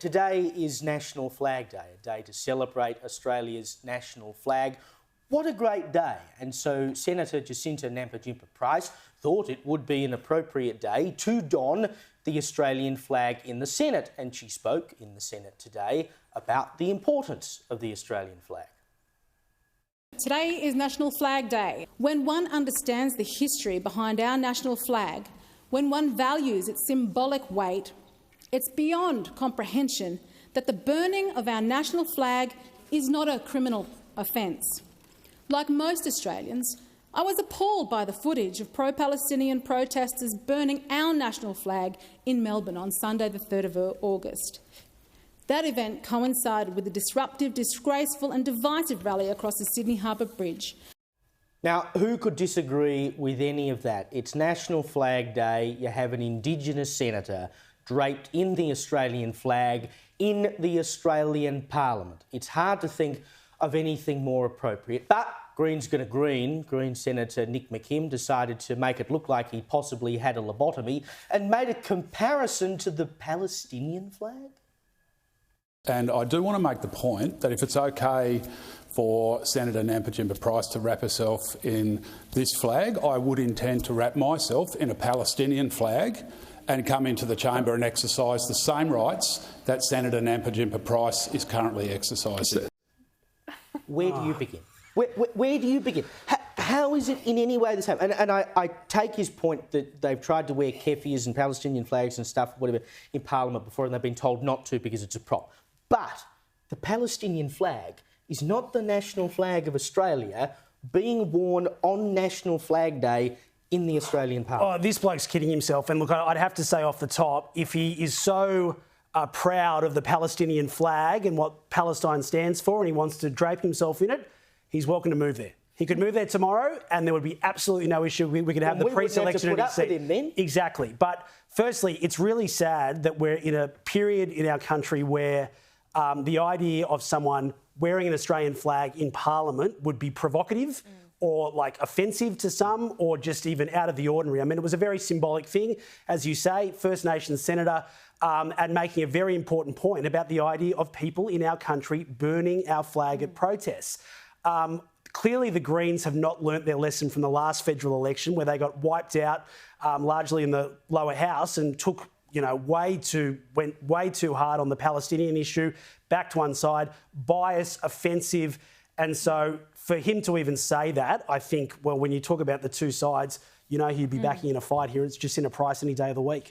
Today is National Flag Day, a day to celebrate Australia's national flag. What a great day. And so Senator Jacinta Nampijinpa Price thought it would be an appropriate day to don the Australian flag in the Senate. And she spoke in the Senate today about the importance of the Australian flag. Today is National Flag Day. When one understands the history behind our national flag, when one values its symbolic weight, it's beyond comprehension that the burning of our national flag is not a criminal offence. Like most Australians, I was appalled by the footage of pro-Palestinian protesters burning our national flag in Melbourne on Sunday the 3rd of August. That event coincided with a disruptive, disgraceful and divisive rally across the Sydney Harbour Bridge. Now, who could disagree with any of that? It's National Flag Day. You have an Indigenous senator draped in the Australian flag in the Australian Parliament. It's hard to think of anything more appropriate. But Green's going to Green. Green Senator Nick McKim decided to make it look like he possibly had a lobotomy and made a comparison to the Palestinian flag. And I do want to make the point that if it's okay for Senator Nampijinpa Price to wrap herself in this flag, I would intend to wrap myself in a Palestinian flag and come into the chamber and exercise the same rights that Senator Nampijinpa Price is currently exercising. Where do you begin? Where do you begin? How is it in any way the same? And I take his point that they've tried to wear keffiyehs and Palestinian flags and stuff, whatever, in Parliament before, and they've been told not to because it's a prop. But the Palestinian flag is not the national flag of Australia being worn on National Flag Day in the Australian Parliament. Oh, this bloke's kidding himself. And look, I'd have to say off the top, if he is so proud of the Palestinian flag and what Palestine stands for and he wants to drape himself in it, he's welcome to move there. He could move there tomorrow and there would be absolutely no issue. We could have the pre-selection of his seat. Then. Exactly. But firstly, it's really sad that we're in a period in our country where the idea of someone wearing an Australian flag in Parliament would be provocative or like offensive to some, or just even out of the ordinary. I mean, it was a very symbolic thing, as you say, First Nations senator, and making a very important point about the idea of people in our country burning our flag at protests. Clearly, the Greens have not learnt their lesson from the last federal election, where they got wiped out largely in the lower house and took, went way too hard on the Palestinian issue, backed one side, biased, offensive. And so for him to even say that, I think, well, when you talk about the two sides, he'd be backing in a fight here. It's Jacinta Price any day of the week.